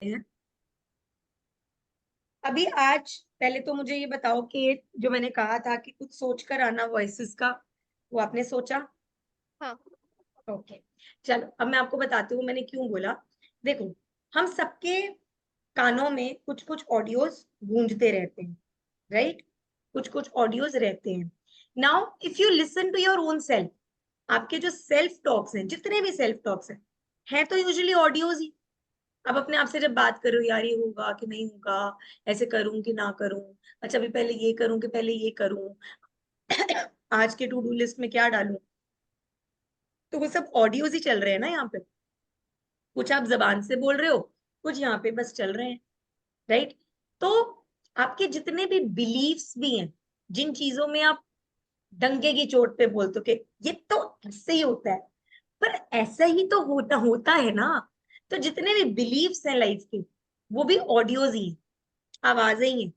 हैं। अभी आज पहले तो मुझे ये बताओ कि जो मैंने कहा था कि कुछ सोच कर आना वॉइसेस का, वो आपने सोचा? हाँ। ओके। चलो अब मैं आपको बताती हूँ मैंने क्यों बोला। देखो, हम सबके कानों में कुछ कुछ ऑडियोज गूंजते रहते हैं, राइट? कुछ कुछ ऑडियोज रहते हैं। Now if you listen to your own self, आपके जो सेल्फ टॉक्स हैं, जितने भी सेल्फ टॉक्स हैं तो यूजुअली ऑडियोज ही। अब अपने आप से जब बात करो, यार ये होगा कि नहीं होगा, ऐसे करूं कि ना करूं, अच्छा अभी पहले ये करूं कि पहले ये करूं, आज के टू डू लिस्ट में क्या डालूं, तो वो सब ऑडियोज ही चल रहे हैं ना यहाँ पे। कुछ आप जबान से बोल रहे हो, कुछ यहाँ पे बस चल रहे हैं, राइट? तो आपके जितने भी बिलीव्स भी हैं, जिन चीजों में आप डंके की चोट पे बोलते हो कि ये तो ऐसे ही होता है, पर ऐसा ही तो होता होता है ना। तो जितने भी बिलीव्स हैं लाइफ के, वो भी ऑडियोज ही हैं, आवाजें ही हैं।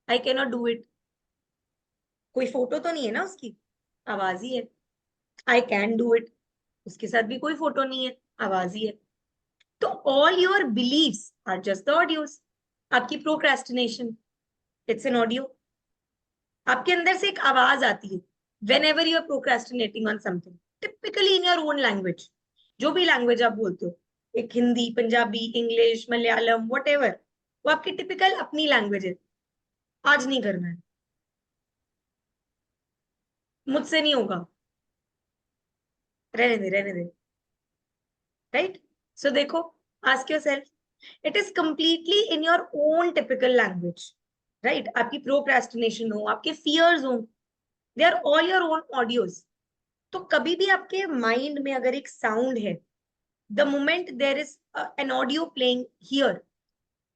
I can not do it, कोई फोटो तो नहीं है ना उसकी, आवाज ही है। आई कैन डू इट, उसके साथ भी कोई फोटो नहीं है, आवाज ही है। तो all your believes are just the audios. आपकी प्रोक्रेस्टिनेशन, इट्स एन ऑडियो। आपके अंदर से एक आवाज आती है whenever you are procrastinating on something, typically in your own language. जो भी लैंग्वेज आप बोलते हो, एक Hindi, Punjabi, English, Malayalam, whatever, वो आपकी टिपिकल अपनी लैंग्वेज है। आज नहीं करना है, मुझसे नहीं होगा, रहने दे रहने दे, राइट? सो देखो, ask your self, it is completely in your own typical language, right? आपकी प्रोक्रेस्टिनेशन हो, आपके फियर्स हो, they are all your own audios. तो कभी भी आपके माइंड में अगर एक साउंड है, the moment there is an audio playing here,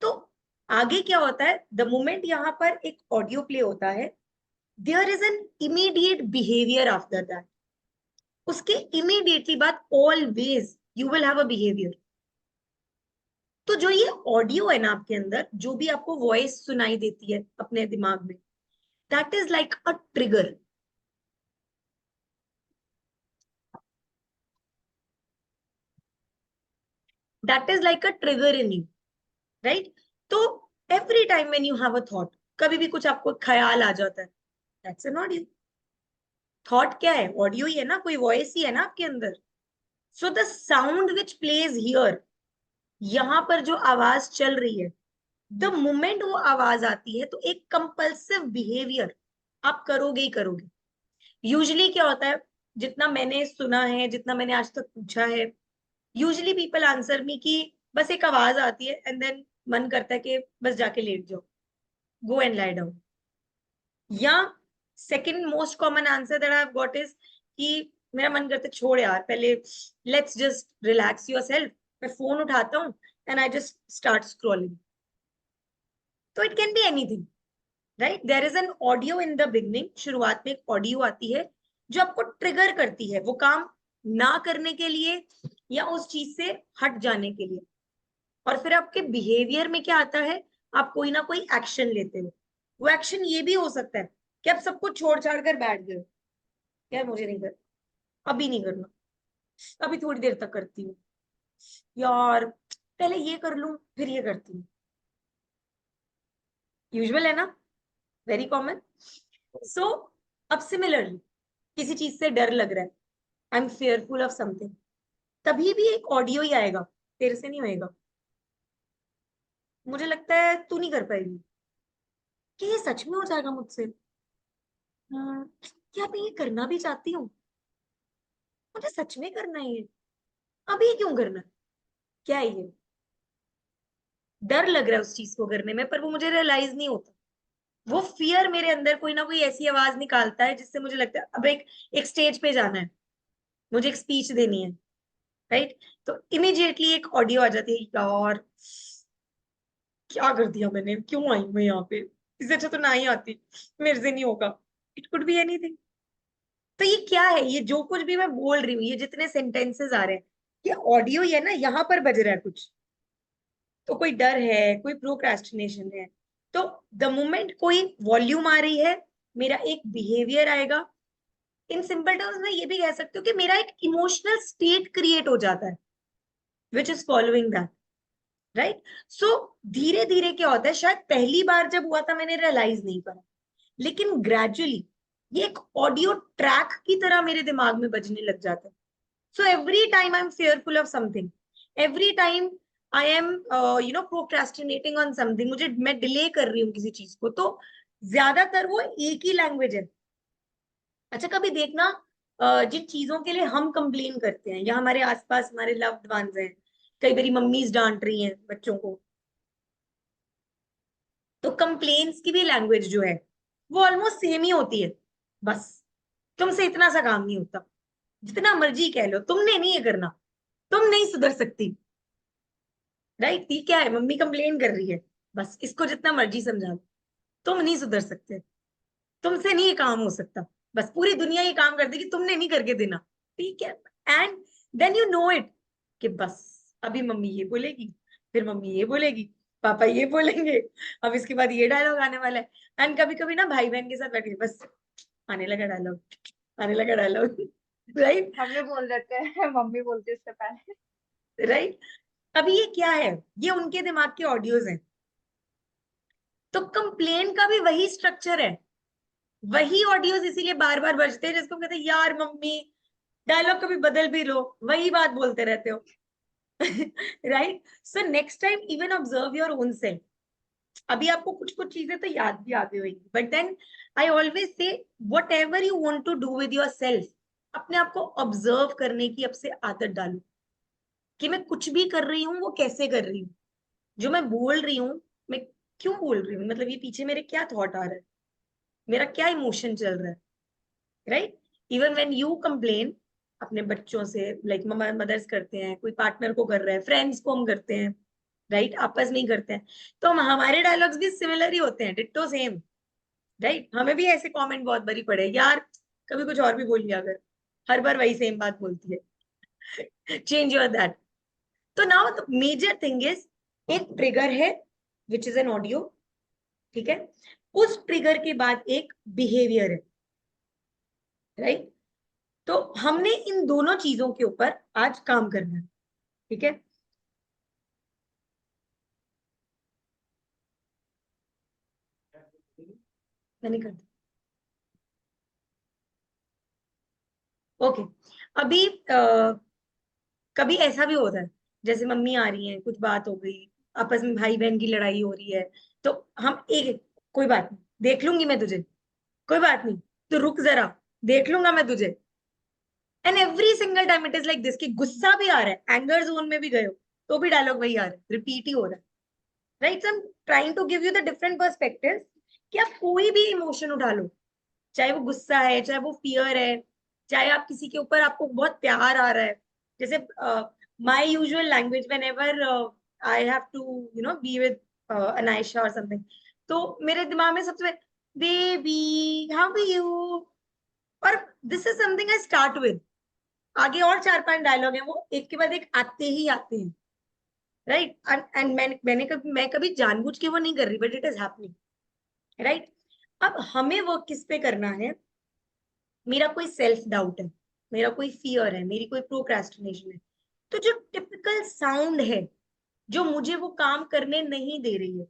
तो आगे क्या होता है? द मोमेंट यहाँ पर एक ऑडियो प्ले होता है, there is an immediate behaviour after that. उसके इमीडिएटली बाद always you will have a behaviour. तो जो ये ऑडियो है ना आपके अंदर, जो भी आपको वॉइस सुनाई देती है अपने दिमाग में, that is like a trigger. That is like a trigger in you, right? तो every time when you have a thought, कभी भी कुछ आपको ख्याल आ जाता है, दैट्स एन ऑडियो। थॉट क्या है? ऑडियो ही है ना, कोई वॉइस ही है ना आपके अंदर। So the sound which pledge here, यहाँ पर जो आवाज चल रही है, द मोमेंट वो आवाज आती है तो एक कंपल्सिव बिहेवियर आप करोगे ही करोगे। यूजली क्या होता है, जितना मैंने सुना है, जितना मैंने आज तक पूछा है, यूजली पीपल आंसर मी कि बस एक आवाज आती है एंड देन मन करता है कि बस जाके लेट जाओ, गो एंड लाई डाउन। या second most common answer that I have got is कि मेरा मन करता है छोड़ यार, पहले लेट्स जस्ट रिलैक्स योरसेल्फ, मैं फोन उठाता हूँ and I just start scrolling. तो it can be anything, right? There is an audio in the beginning, शुरुआत में एक ऑडियो आती है जो आपको ट्रिगर करती है वो काम ना करने के लिए या उस चीज से हट जाने के लिए। और फिर आपके बिहेवियर में क्या आता है? आप कोई ना कोई एक्शन लेते हो। वो एक्शन ये भी हो सकता है कि आप सब कुछ छोड़ छाड़ कर बैठ गए, यार मुझे नहीं कर, अभी नहीं करना, अभी थोड़ी देर तक करती हूँ, यार पहले ये कर लूं फिर ये करती हूँ। यूजुअल है ना, वेरी कॉमन। सो अब सिमिलरली, किसी चीज से डर लग रहा है, I M fearful of something, तभी भी एक ऑडियो ही आएगा, तेरे से नहीं होएगा, मुझे लगता है तू नहीं कर पाएगी, कि ये सच में हो जाएगा मुझसे, हाँ, क्या मैं ये करना भी चाहती हूँ, मुझे सच में करना है ये, अभी क्यों करना है? क्या है ये? डर लग रहा है उस चीज को करने में, पर वो मुझे रियलाइज नहीं होता। वो फियर मेरे अंदर कोई ना कोई ऐसी आवाज निकालता है जिससे मुझे लगता है अब एक एक स्टेज पे जाना है, मुझे एक स्पीच देनी है, राइट? तो इमीडिएटली एक ऑडियो आ जाती है, यार क्या कर दिया मैंने, क्यों आई मैं यहाँ पे, इससे अच्छा तो ना ही आती, मेरे से नहीं होगा। It could be anything. तो ये क्या है? ये जो कुछ भी मैं बोल रही हूँ, ये जितने सेंटेंसेस आ रहे हैं, ये ऑडियो ही है ना, यहाँ पर बज रहा है कुछ। तो कोई डर है, कोई प्रोक्रेस्टिनेशन है, तो द मोमेंट कोई वॉल्यूम आ रही है, मेरा एक बिहेवियर आएगा। इन सिंपल टर्म्स में ये भी कह सकते हो कि मेरा एक इमोशनल स्टेट क्रिएट हो जाता है which is following that. Right. So धीरे धीरे क्या होता है, शायद पहली बार जब हुआ था मैंने रियलाइज नहीं करा, लेकिन ग्रेजुअली ये एक ऑडियो ट्रैक की तरह मेरे दिमाग में बजने लग जाता है। So every time I am fearful of something, every time I am procrastinating on something, मुझे मैं डिले कर रही हूँ किसी चीज को, तो ज्यादातर वो एक ही लैंग्वेज है। अच्छा कभी देखना, जिन चीजों के लिए हम कंप्लेन करते हैं या हमारे आसपास हमारे लव्ड वंस हैं, कई बारी मम्मीज डांट रही हैं बच्चों को, तो कंप्लेन्स की भी लैंग्वेज जो है वो ऑलमोस्ट सेम ही होती है। बस तुमसे इतना सा काम नहीं होता, जितना मर्जी कह लो तुमने नहीं ये करना, तुम नहीं सुधर सकती। राइट, ये क्या है, मम्मी कंप्लेन कर रही है, बस इसको जितना मर्जी समझा लो, तुम नहीं सुधर सकते, तुमसे नहीं ये काम हो सकता, बस पूरी दुनिया ये काम कर देगी, तुमने नहीं करके देना। ठीक है, and then you know it कि बस अभी मम्मी ये बोलेगी, फिर मम्मी ये बोलेगी, पापा ये बोलेंगे, अब इसके बाद ये डायलॉग आने वाला है। एंड कभी कभी ना भाई बहन के साथ बैठे बस आने लगा डायलॉग, आने लगा डायलॉग। राइट। हम भी बोल देते हैं मम्मी बोलती है उससे पहले। राइट। अभी ये क्या है, ये उनके दिमाग के ऑडियोज हैं। तो कंप्लेन का भी वही स्ट्रक्चर है, वही ऑडियोज इसीलिए बार बार बजते हैं, जिसको कहते हैं यार मम्मी डायलॉग कभी बदल भी लो, वही बात बोलते रहते हो। Right. So next time even observe your own self. अभी आपको कुछ कुछ चीजें तो याद भी आती होगी, but then I always say whatever you want to do with your self, अपने आप को ऑब्जर्व करने की अब से आदत डालो कि मैं कुछ भी कर रही हूँ वो कैसे कर रही हूँ, जो मैं बोल रही हूँ मैं क्यों बोल रही हूँ, मतलब ये पीछे मेरे क्या थॉट आ रहा है, मेरा क्या इमोशन चल रहा है। Right. Even when you complain अपने बच्चों से, लाइक मदर्स करते हैं, कोई पार्टनर को कर रहा है, फ्रेंड्स को हम करते हैं, राइट, आपस में ही करते हैं, तो हमारे डायलॉग्स भी सिमिलर ही होते हैं, डिट्टो सेम। राइट, हमें भी ऐसे कमेंट बहुत बारी पड़े यार, कभी कुछ और भी बोल लिया अगर, हर बार वही सेम बात बोलती है, चेंज योर दैट। तो now the major thing is, एक ट्रिगर है विच इज एन ऑडियो, ठीक है, उस ट्रिगर के बाद एक बिहेवियर है। राइट। तो हमने इन दोनों चीजों के ऊपर आज काम करना है। ठीक है। मैंने कर दिया। ओके। अभी कभी ऐसा भी होता है, जैसे मम्मी आ रही है, कुछ बात हो गई, आपस में भाई बहन की लड़ाई हो रही है, तो हम एक, कोई बात नहीं देख लूंगी मैं तुझे, कोई बात नहीं, तो रुक जरा, देख लूंगा मैं तुझे। And every single time it is like this, कि गुस्सा भी आ रहा है, एंगर जोन में भी गए हो, तो भी डायलॉग वही आ रहा है, रिपीट ही हो रहा है। Right. So I am trying to give you the different perspective, कि आप कोई भी इमोशन उठा लो, चाहे वो गुस्सा है, चाहे वो फियर है, चाहे आप किसी के ऊपर आपको बहुत प्यार आ रहा है, जैसे my usual language whenever I have to be with Anaysha और समथिंग, तो मेरे दिमाग में सबसे बेबी हाउ बी यू, और this is something I start with, आगे और चार पांच डायलॉग है वो एक के बाद एक आते ही आते हैं। राइट। एंड मैं कभी जानबूझ के वो नहीं कर रही, but it is happening. Right. अब हमें वर्क किस पे करना है, मेरा कोई सेल्फ डाउट है, मेरा कोई फियर है, मेरी कोई प्रोक्रेस्टिनेशन है, तो जो टिपिकल साउंड है जो मुझे वो काम करने नहीं दे रही है,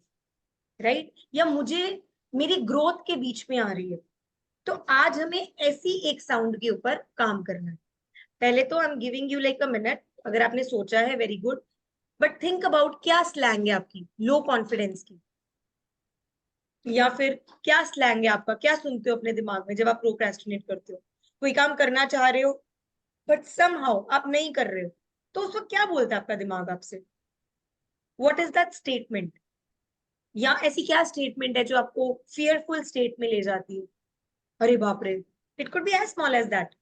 राइट, या मुझे मेरी ग्रोथ के बीच में आ रही है, तो आज हमें ऐसी एक साउंड के ऊपर काम करना है। पहले तो आई am giving you like a minute, अगर आपने सोचा है very good, but think about क्या स्लैंग है आपकी लो कॉन्फिडेंस की, या फिर क्या स्लैंग है आपका, क्या सुनते हो अपने दिमाग में जब आप प्रोक्रेस्टिनेट करते हो, कोई काम करना चाह रहे हो बट समहाउ आप नहीं कर रहे हो, तो उस वक्त क्या बोलता है आपका दिमाग आपसे, व्हाट इज दैट स्टेटमेंट, या ऐसी क्या स्टेटमेंट है जो आपको फियरफुल स्टेट में ले जाती है, अरे बाप रे, it could be as small as that,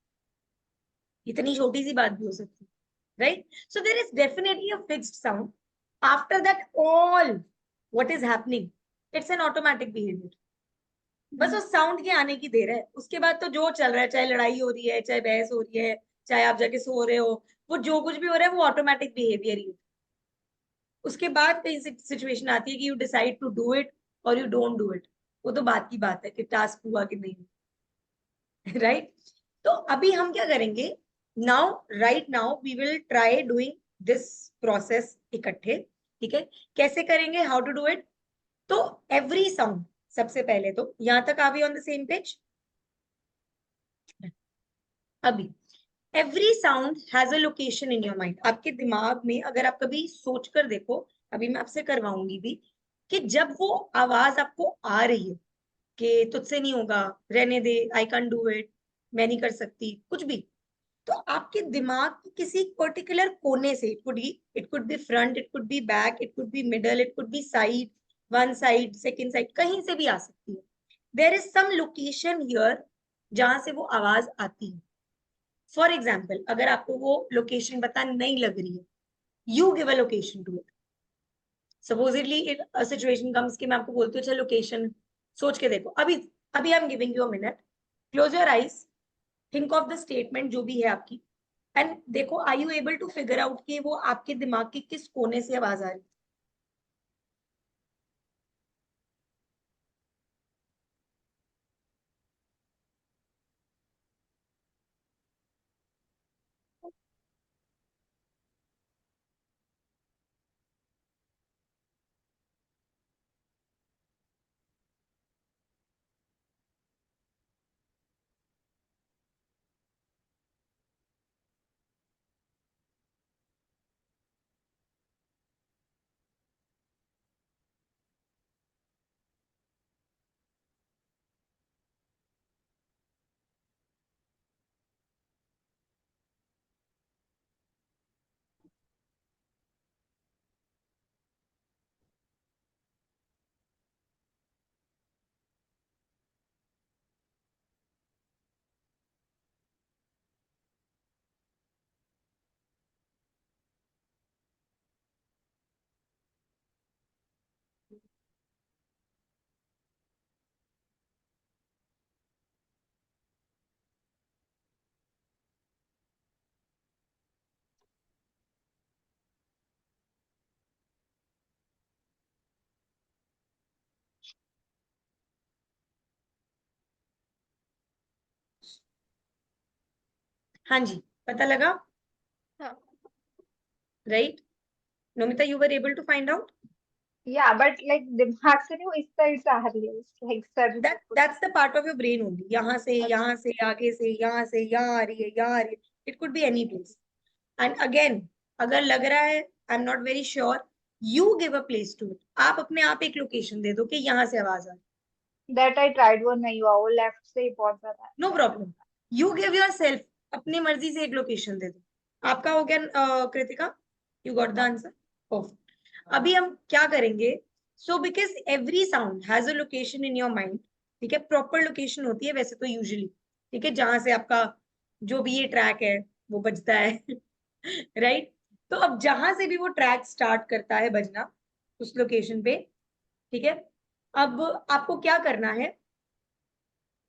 इतनी छोटी सी बात भी हो सकती है। Right. So there is definitely a fixed sound, after that all what is happening, it's an automatic behaviour, बस उस साउंड के आने की देर है, उसके बाद तो जो चल रहा है, चाहे लड़ाई हो रही है, चाहे बहस हो रही है, चाहे आप जाके सो रहे हो, वो जो कुछ भी हो रहा है वो ऑटोमेटिक बिहेवियर ही है। उसके बाद कई सिचुएशन आती है कि you decide to do it और यू डोंट डू इट, वो तो बात की बात है कि टास्क हुआ कि नहीं। राइट। तो अभी हम क्या करेंगे, now right now we will try doing this process इकट्ठे, ठीक है, कैसे करेंगे, हाउ टू डू इट? तो एवरी साउंड, सबसे पहले तो यहां तक आ गए ऑन द सेम पेज? अभी every sound has a location in your mind. आपके दिमाग में अगर आप कभी सोच कर देखो, अभी मैं आपसे करवाऊंगी भी, कि जब वो आवाज आपको आ रही है कि तुझसे नहीं होगा, रहने दे, आई कैन डू इट, मैं नहीं कर सकती, कुछ भी, तो आपके दिमाग के किसी पर्टिकुलर कोने से, it could be front, it could be back, it could be middle, it could be side, one side, second side, कहीं से भी आ सकती है। There is some location here जहां से वो आवाज आती है। फॉर एग्जाम्पल, अगर आपको वो लोकेशन पता नहीं लग रही है, you give a location to it. Supposedly it a situation comes कि मैं आपको बोलती हूँ अच्छा लोकेशन सोच के देखो, अभी अभी I am giving you a minute, close your eyes, think of the statement जो भी है आपकी, एंड देखो are you able to figure out कि वो आपके दिमाग के किस कोने से आवाज आ रही है? हाँ जी, पता लगा? हाँ, right, Nomita, you were able to find out? या बट लाइक दिमाग से नहीं, वो इस साइड से आ रही है, लाइक सर से कुछ। That's the part of your brain only, अच्छा। यहाँ से, आगे से, यहाँ से, यहाँ आ रही है, यहाँ आ रही है, it could be any place. And again, अगर लग रहा है I am not very sure, you give a place to it, आप अपने आप एक लोकेशन दे दो कि यहाँ से आवाज आ रही दैट आई ट्राइड, वो नहीं हुआ, वो लेफ्ट से ही पहुंच रहा था, है, no left. Problem, you give your self, अपनी मर्जी से एक लोकेशन दे दो। आपका हो गया कृतिका, यू गॉट द हाँ। Answer, perfect. अभी हम क्या करेंगे, so because every sound has a location in your mind, ठीक है, प्रॉपर लोकेशन होती है वैसे तो यूजुअली, ठीक है, जहां से आपका जो भी ये ट्रैक है वो बजता है राइट? तो अब जहां से भी वो ट्रैक स्टार्ट करता है बजना, उस लोकेशन पे, ठीक है, अब आपको क्या करना है,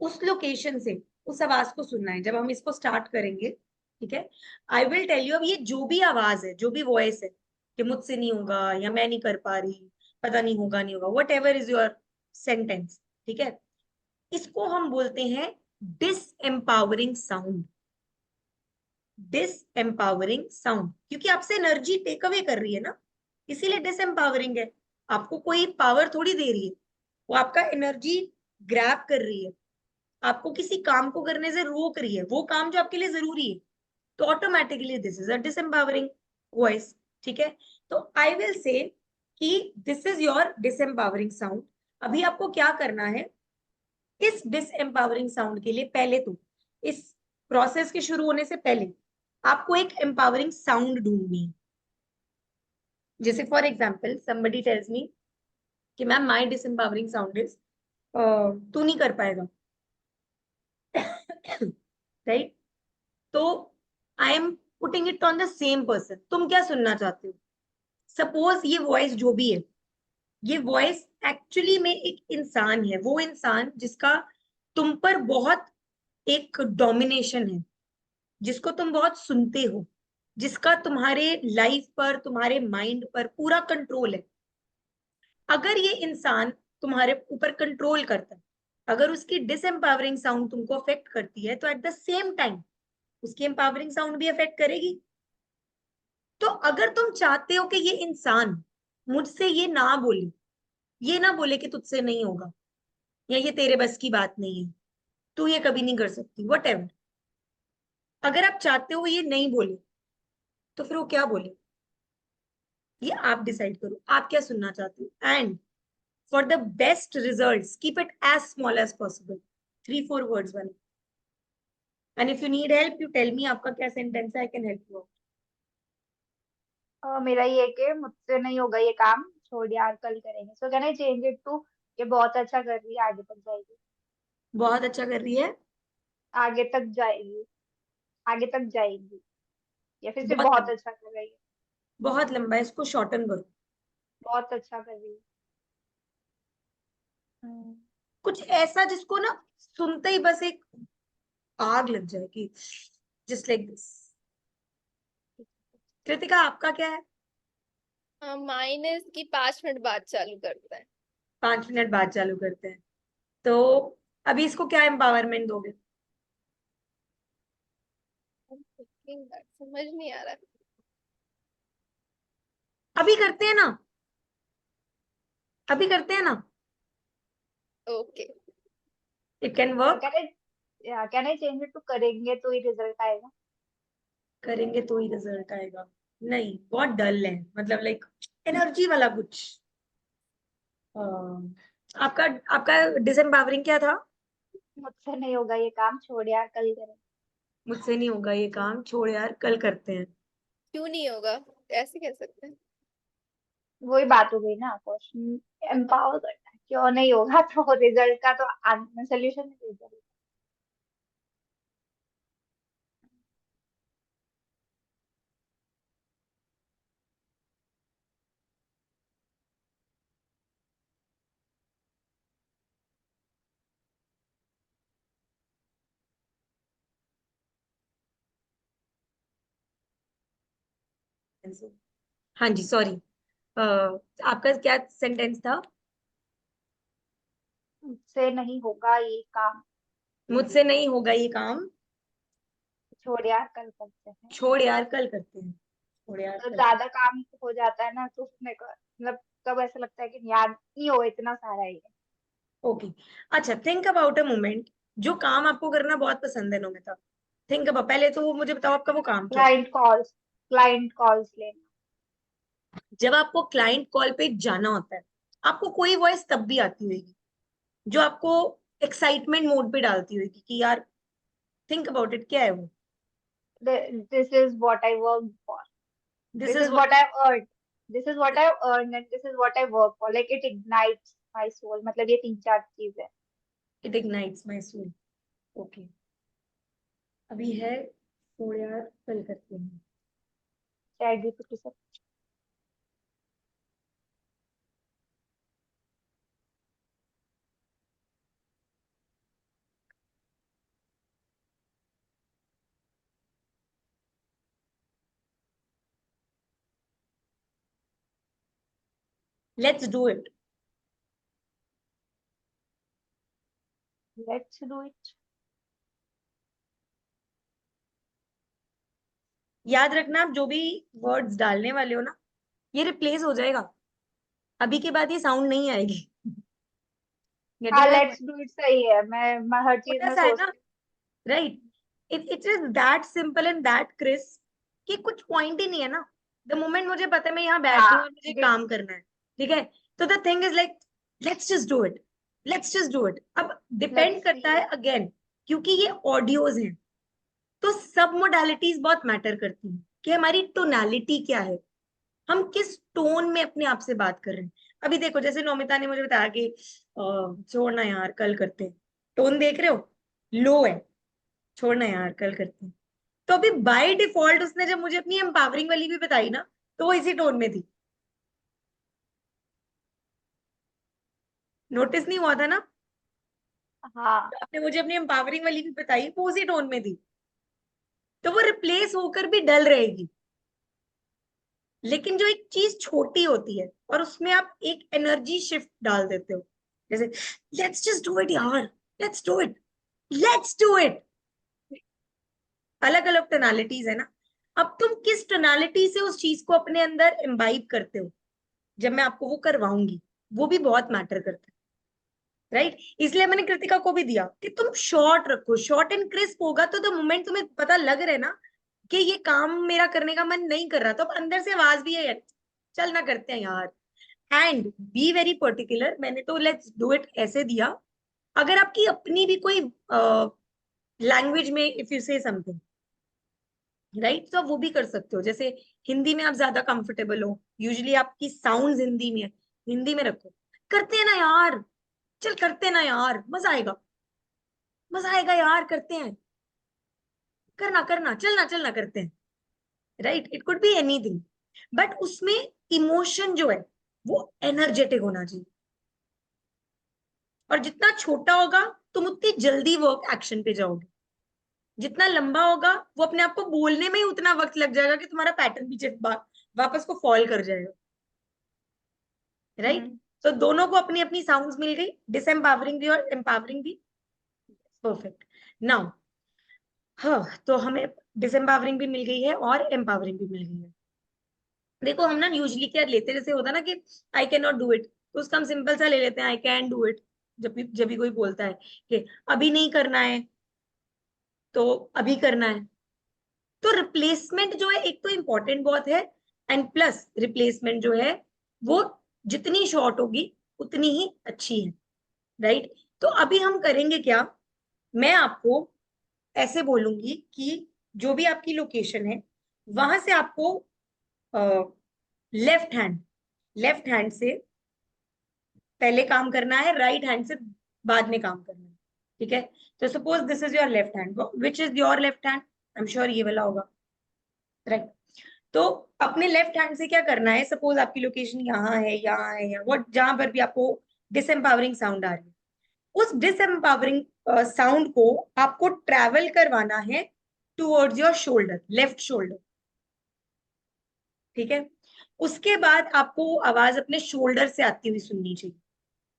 उस लोकेशन से उस आवाज को सुनना है। जब हम इसको स्टार्ट करेंगे, ठीक है, आई विल टेल यू, अब ये जो भी आवाज है, जो भी वॉइस है कि मुझसे नहीं होगा, या मैं नहीं कर पा रही, पता नहीं होगा, नहीं होगा, whatever is your sentence, ठीक है, इसको हम बोलते हैं disempowering sound. Disempowering sound, क्योंकि आपसे एनर्जी टेक अवे कर रही है ना, इसीलिए डिस एम्पावरिंग है। आपको कोई पावर थोड़ी दे रही है, वो आपका एनर्जी ग्रैब कर रही है, आपको किसी काम को करने से रोक रही है, वो काम जो आपके लिए जरूरी है, तो automatically this is a disempowering voice, ठीक है। तो आई विल से कि this is your disempowering sound. अभी आपको क्या करना है, इस डिसएम्पावरिंग साउंड के लिए पहले तो, इस प्रोसेस के शुरू होने से पहले आपको एक एम्पावरिंग साउंड ढूंढनी है। जैसे for example somebody tells me कि ma'am my disempowering sound is तू नहीं कर पाएगा राइट? तो I am putting it on the same person, तुम क्या सुनना चाहते हो? सपोज ये वॉइस जो भी है, ये वॉइस एक्चुअली में एक इंसान है, वो इंसान जिसका तुम पर बहुत एक डोमिनेशन है, जिसको तुम बहुत सुनते हो, जिसका तुम्हारे लाइफ पर, तुम्हारे माइंड पर पूरा कंट्रोल है। अगर ये इंसान तुम्हारे ऊपर कंट्रोल करता है, अगर उसकी डिसएम्पावरिंग साउंड तुमको अफेक्ट करती है, तो एट द सेम टाइम उसकी एम्पावरिंग साउंड भी अफेक्ट करेगी। तो अगर तुम चाहते हो कि ये इंसान मुझसे ये ना बोले, ये ना बोले कि तुझसे नहीं होगा, या ये तेरे बस की बात नहीं है, तू ये कभी नहीं कर सकती, वट एवर। अगर आप चाहते हो ये नहीं बोले, तो फिर वो क्या बोले, ये आप डिसाइड करो, आप क्या सुनना चाहते हो। And for the best result keep it as small as possible, 3-4 words वाले। And if you need help you tell me, आपका क्या सेंटेंस है, आई कैन हेल्प यू। मेरा ये है कि मुझसे नहीं होगा ये काम, छोड़ यार कल करेंगे। So can I change it to ये बहुत अच्छा कर रही है, आगे तक जाएगी। बहुत अच्छा कर रही है। आगे तक जाएगी। आगे तक जाएगी। या फिर सिर्फ बहुत बहुत लंबा, अच्छा कर रही है। बहुत लंबा है, इसको शॉर्टन करो। बहुत अच्छा कर रही है। हम्म, कुछ ऐसा जिसको ना सुनते ही बस एक आग लग जाए कि जस्ट लाइक दिस। कृतिका आपका क्या है? हाँ, माइनस की 5 मिनट बाद चालू करता है। 5 मिनट बाद चालू करते हैं। तो अभी इसको क्या एम्पावरमेंट दोगे? समझ नहीं आ रहा। अभी करते हैं ना, अभी करते हैं ना, okay. It can work. Can I change it to करेंगे तो ही रिजल्ट आएगा। करेंगे तो ही रिजल्ट आएगा? नहीं, बहुत डल है, मतलब लाइक एनर्जी वाला कुछ। आपका आपका डिसएम्पावरिंग क्या था? मुझसे नहीं होगा ये काम, छोड़ यार कल करेंगे। मुझसे नहीं होगा ये काम, छोड़ यार कल करते हैं। क्यों नहीं होगा? ऐसे कह सकते हैं। वही बात हो गई ना, क्वेश्चन एम्पावर करना है, क्यों नहीं होगा तो रिजल्ट का तो सोल्यूशन नहीं दे। हाँ जी, सॉरी। आपका क्या सेंटेंस था? मुझसे नहीं होगा ये काम। मुझसे नहीं होगा ये काम, छोड़ यार कल करते हैं। छोड़ यार कल करते हैं। छोड़ यार तो कल। ज्यादा काम हो जाता है ना, तो उसमें मतलब तब ऐसा लगता है कि यार नहीं हो इतना सारा ही है। ओके। अच्छा, थिंक अबाउट अ मोमेंट, जो काम आपको करना बहुत पसंद है नोमिता। थिंक अबाउट, पहले तो वो मुझे बताओ आपका वो काम क्या है। क्लाइंट कॉल्स लेना। जब आपको क्लाइंट कॉल पे जाना होता है, आपको कोई वॉइस तब भी आती होगी जो आपको एक्साइटमेंट मोड पे डालती होगी कि यार, थिंक अबाउट इट, क्या है वो? This is what I work for. This this is is what, what I earn. This is what I earn and this is what I work for, like it ignites my soul. मतलब ये तीन चार चीजें। It ignites my soul. Okay. अभी है, छोड़ यार कल करते हैं। चैट जीपीटी से। Let's do it. Let's do it. याद रखना, आप जो भी वर्ड्स डालने वाले हो ना, ये रिप्लेस हो जाएगा, अभी के बाद ये साउंड नहीं आएगी। हाँ, getting my let's point? Do it सही है। मैं हर चीज छोटा में सा है ना, सोचती right? It is that simple and that crisp कि कुछ पॉइंट ही नहीं है ना। द मोमेंट मुझे पता है मैं यहाँ हूँ। बैठी हूँ हाँ। और मुझे काम करना है, ठीक है, तो the thing is like, let's just do it, let's just do it. अब डिपेंड लेट्स करता सी। है अगेन, क्योंकि ये ऑडियोज हैं, तो सब मोडालिटीज बहुत मैटर करती हैं कि हमारी टोनालिटी क्या है, हम किस टोन में अपने आप से बात कर रहे हैं। अभी देखो, जैसे नौमिता ने मुझे बताया कि छोड़ना यार कल करते हैं, टोन देख रहे हो, लो है, छोड़ना यार कल करते हैं। तो अभी बाय डिफॉल्ट उसने जब मुझे अपनी एम्पावरिंग वाली भी बताई ना, तो वो इसी टोन में थी। नोटिस नहीं हुआ था ना? हाँ। आपने मुझे अपनी एम्पावरिंग वाली भी बताई, वो उसी टोन में थी। तो वो रिप्लेस होकर भी डल रहेगी, लेकिन जो एक चीज छोटी होती है और उसमें आप एक एनर्जी शिफ्ट डाल देते हो, जैसे लेट्स जस्ट डू इट यार, let's do it, let's do it, अलग अलग टोनालिटीज है ना। अब तुम किस टोनालिटी से उस चीज को अपने अंदर इम्बाइब करते हो, जब मैं आपको वो करवाऊंगी, वो भी बहुत मैटर करता है, राइट? इसलिए मैंने कृतिका को भी दिया कि तुम शॉर्ट रखो, शॉर्ट एंड क्रिस्प होगा तो द मोमेंट तुम्हें पता लग रहा है ना कि ये काम मेरा करने का मन नहीं कर रहा, तो अब अंदर से आवाज भी है यार, चल ना करते हैं यार। एंड बी वेरी पर्टिकुलर, मैंने तो लेट्स डू इट ऐसे दिया। अगर आपकी अपनी भी कोई लैंग्वेज में इफ यू से समथिंग, राइट, तो आप वो भी कर सकते हो। जैसे हिंदी में आप ज्यादा कंफर्टेबल हो, यूजुअली आपकी साउंड हिंदी में है, हिंदी में रखो। करते हैं ना यार, चल करते हैं ना यार, मजा आएगा, मजा आएगा यार, करते हैं, करना करना, चलना चलना, करते हैं, right? It could be anything, but उसमें इमोशन जो है वो एनर्जेटिक होना चाहिए। और जितना छोटा होगा तुम उतनी जल्दी वर्क एक्शन पे जाओगे, जितना लंबा होगा वो अपने आप को बोलने में ही उतना वक्त लग जाएगा कि तुम्हारा पैटर्न पीछे वापस को फॉल कर जाएगा, राइट? तो दोनों को अपनी अपनी साउंड्स मिल गई, डिसएम्पावरिंग भी और एम्पावरिंग भी। परफेक्ट। नाउ हाँ, तो हमें डिसएम्पावरिंग भी मिल गई है और एम्पावरिंग भी मिल गई है। देखो हम ना यूजली क्या लेते, जैसे होता है ना कि I can not do it, तो उसका हम सिंपल सा ले लेते हैं आई कैन डू इट। जब भी कोई बोलता है कि अभी नहीं करना है तो अभी करना है, तो रिप्लेसमेंट जो है एक तो इंपॉर्टेंट बहुत है, एंड प्लस रिप्लेसमेंट जो है वो जितनी शॉर्ट होगी उतनी ही अच्छी है, राइट? तो अभी हम करेंगे क्या, मैं आपको ऐसे बोलूंगी कि जो भी आपकी लोकेशन है वहां से आपको लेफ्ट हैंड से पहले काम करना है, राइट हैंड से बाद में काम करना है, ठीक है? तो suppose this is your left hand, which is your left hand? I am sure ये वाला होगा, राइट? तो अपने लेफ्ट हैंड से क्या करना है, सपोज आपकी लोकेशन यहाँ है, यहाँ है, या वट, जहां पर भी आपको डिसएम्पावरिंग साउंड आ रही है, उस डिसएम्पावरिंग साउंड को आपको ट्रैवल करवाना है towards your shoulder, left shoulder, ठीक है? उसके बाद आपको वो आवाज अपने शोल्डर से आती हुई सुननी चाहिए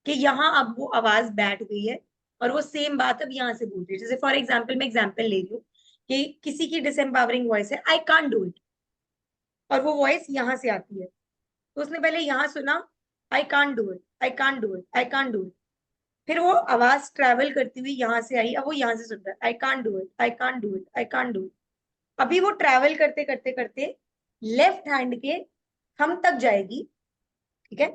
कि यहाँ अब वो आवाज बैठ गई है, और वो सेम बात अब यहाँ से बोल रही है। जैसे फॉर एग्जाम्पल, मैं एग्जाम्पल ले रही हूँ कि किसी की डिसएम्पावरिंग वॉइस है, आई कांट डू इट, और वो वॉइस यहाँ से आती है, तो उसने पहले यहाँ सुना I can't do it, I can't do it, I can't do it, फिर वो आवाज ट्रैवल करती हुई यहाँ से आई, अब वो यहाँ से सुन रहा है I can't do it, I can't do it, I can't do it. अभी वो ट्रैवल करते करते करते लेफ्ट हैंड के थंब तक जाएगी, ठीक है?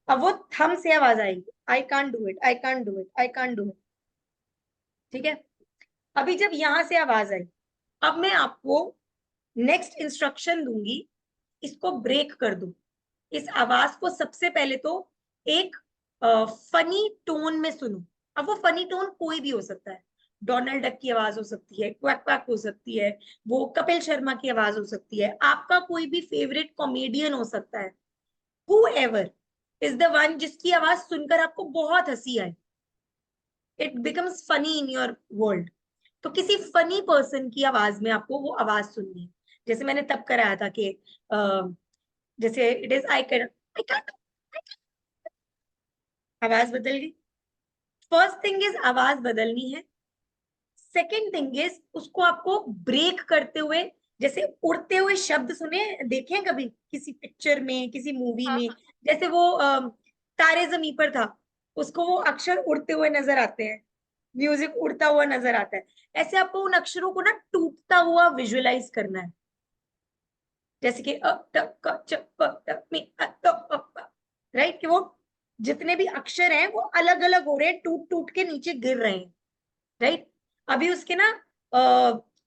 अब वो थंब से आवाज आएगी I can't do it, I can't do it, I can't do it, ठीक है? अभी जब यहां से आवाज आई, अब मैं आपको नेक्स्ट इंस्ट्रक्शन दूंगी, इसको ब्रेक कर दो। इस आवाज को सबसे पहले तो एक फनी टोन में सुनो। अब वो फनी टोन कोई भी हो सकता है, डोनाल्ड डक की आवाज हो सकती है, क्वैक क्वैक हो सकती है, वो कपिल शर्मा की आवाज हो सकती है, आपका कोई भी फेवरेट कॉमेडियन हो सकता है, whoever is the one जिसकी आवाज सुनकर आपको बहुत हंसी आए, it becomes funny in your world. तो किसी फनी पर्सन की आवाज में आपको वो आवाज सुननी है। जैसे मैंने तब कराया था कि जैसे इट इज आई कैन, आवाज बदल गई। फर्स्ट थिंग इज आवाज बदलनी है, सेकेंड थिंग इज उसको आपको ब्रेक करते हुए, जैसे उड़ते हुए शब्द सुने देखे कभी किसी पिक्चर में, किसी मूवी हाँ में, हाँ। जैसे वो तारे जमी पर था, उसको वो अक्षर उड़ते हुए नजर आते हैं, म्यूजिक उड़ता हुआ नजर आता है। ऐसे आपको उन अक्षरों को ना टूटता हुआ विजुअलाइज करना है, जैसे कि अ त क च प त मी अ तो राइट, कि वो जितने भी अक्षर हैं वो अलग अलग हो रहे हैं, टूट टूट के नीचे गिर रहे हैं, राइट? अभी उसके ना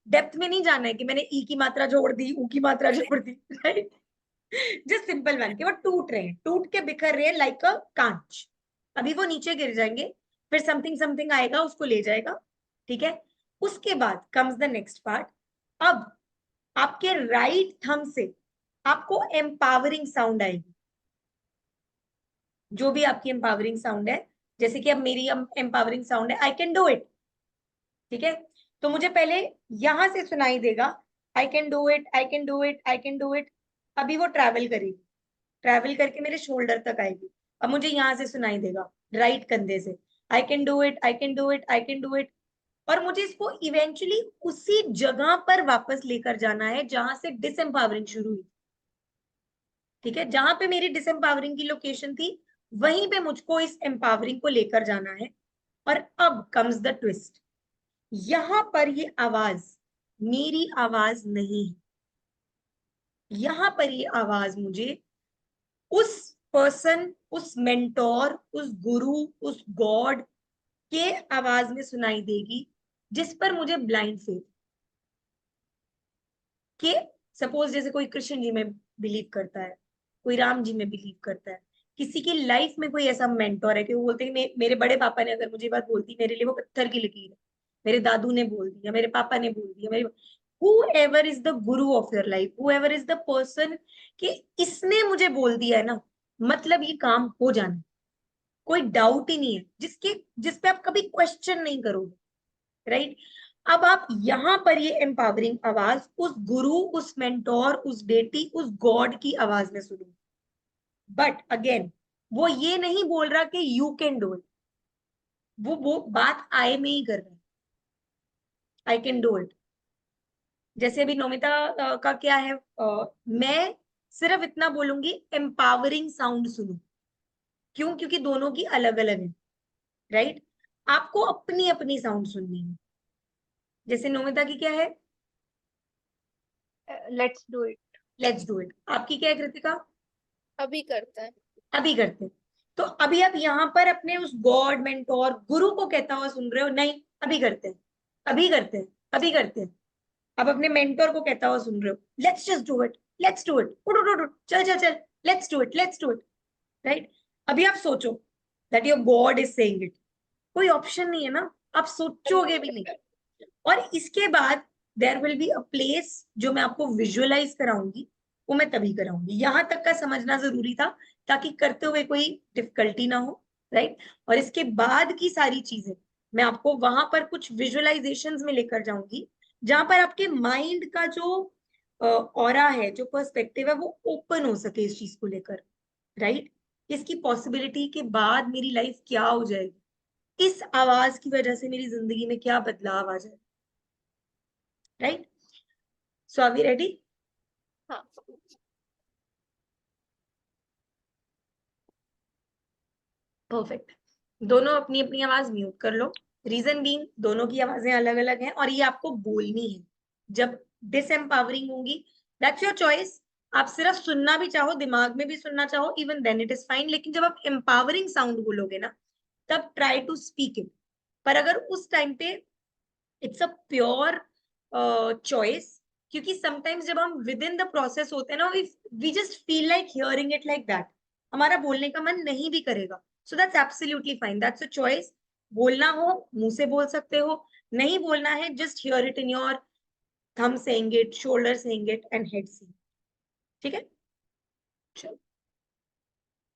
डेप्थ में नहीं जाना है कि मैंने ई की मात्रा जोड़ दी, ऊ की मात्रा जोड़ दी, राइट? जस्ट सिंपल वन कि वो टूट रहे हैं, टूट के बिखर रहे हैं लाइक अ कांच। अभी वो नीचे गिर जाएंगे, फिर समथिंग समथिंग आएगा उसको ले जाएगा, ठीक है? उसके बाद कम्स द नेक्स्ट पार्ट। अब आपके राइट थंब से आपको एम्पावरिंग साउंड आएगी, जो भी आपकी एम्पावरिंग साउंड है, जैसे कि अब मेरी एम्पावरिंग साउंड है आई कैन डू इट, ठीक है? तो मुझे पहले यहां से सुनाई देगा I can do it, I can do it, I can do it. अभी वो ट्रैवल करेगी, ट्रैवल करके मेरे शोल्डर तक आएगी, अब मुझे यहां से सुनाई देगा राइट कंधे से I can do it, I can do it, I can do it. और मुझे इसको इवेंचुअली उसी जगह पर वापस लेकर जाना है जहां से डिसएम्पावरिंग शुरू हुई, ठीक है, जहां पे मेरी डिसएम्पावरिंग की लोकेशन थी वहीं पे मुझको इस एम्पावरिंग को लेकर जाना है। और अब कम्स द ट्विस्ट, यहां पर ये आवाज मेरी आवाज नहीं है, यहां पर ये आवाज मुझे उस पर्सन, उस मेंटोर, उस गुरु, उस गॉड के आवाज में सुनाई देगी जिस पर मुझे ब्लाइंड फेथ के। सपोज जैसे कोई कृष्ण जी में बिलीव करता है, कोई राम जी में बिलीव करता है, किसी की लाइफ में कोई ऐसा मेंटोर है कि वो बोलते हैं मेरे बड़े पापा ने अगर मुझे बात बोलती मेरे लिए वो पत्थर की लकीर है, मेरे दादू ने बोल दिया, मेरे पापा ने बोल दिया, मेरे whoever is the guru of your life, whoever is the person कि इसने मुझे बोल दिया है ना, मतलब ये काम हो जाना, कोई डाउट ही नहीं है, जिस पे आप कभी क्वेश्चन नहीं करोगे, राइट। अब आप यहां पर ये एम्पावरिंग आवाज उस गुरु, उस मेंटोर, उस डेटी, उस गॉड की आवाज में सुनो। बट अगेन वो ये नहीं बोल रहा कि यू कैन डू इट, वो बात आई में ही कर रहा है, आई कैन डू इट। जैसे अभी नोमिता का क्या है, मैं सिर्फ इतना बोलूंगी एम्पावरिंग साउंड सुनो। क्यों? क्योंकि दोनों की अलग अलग है, राइट। आपको अपनी अपनी साउंड सुननी है। जैसे नोमिता की क्या है, let's do it. Let's do it. आपकी क्या है कृतिका? अभी करते हैं। अभी करते हैं। तो अभी आप यहाँ पर अपने उस गॉड, मेंटोर, गुरु को कहता हुआ सुन रहे हो? नहीं, अभी करते हैं, अभी करते हैं, अभी करते हैं। आप अपने मेंटोर को कहता हुआ सुन रहे हो, let's just do it, let's do it, उठ उठ उठ, चल चल चल, let's do it, let's do it, right. अभी आप सोचो that your God is saying it, कोई ऑप्शन नहीं है ना, आप सोचोगे भी नहीं। और इसके बाद there will be a place जो मैं आपको विजुअलाइज कराऊंगी, वो मैं तभी कराऊंगी। यहां तक का समझना जरूरी था ताकि करते हुए कोई डिफिकल्टी ना हो, राइट। और इसके बाद की सारी चीजें मैं आपको वहां पर कुछ विजुअलाइजेशंस में लेकर जाऊंगी जहां पर आपके माइंड का जो ऑरा है, जो पर्सपेक्टिव है, वो ओपन हो सके इस चीज को लेकर, राइट। इसकी पॉसिबिलिटी के बाद मेरी लाइफ क्या हो जाएगी, इस आवाज की वजह से मेरी जिंदगी में क्या बदलाव आ जाए, right. So are we ready? हाँ। परफेक्ट। दोनों अपनी अपनी आवाज म्यूट कर लो। रीजन बीइंग दोनों की आवाजें अलग अलग हैं और ये आपको बोलनी है जब डिसएम्पावरिंग होंगी। That's your choice. आप सिर्फ सुनना भी चाहो, दिमाग में भी सुनना चाहो, even then it is fine. लेकिन जब आप एम्पावरिंग साउंड बोलोगे ना, तब ट्राई टू स्पीक इट। पर अगर उस टाइम पे इट्स अ प्योर चॉइस, क्योंकि समटाइम्स जब हम विद इन द प्रोसेस होते हैं ना, we just feel like hearing it like that, हमारा बोलने का मन नहीं भी करेगा। So that's absolutely fine, that's a choice. बोलना हो मुंह से बोल सकते हो, नहीं बोलना है just here it in your thumb saying it, shoulder saying it and head saying. ठीक है, चलो।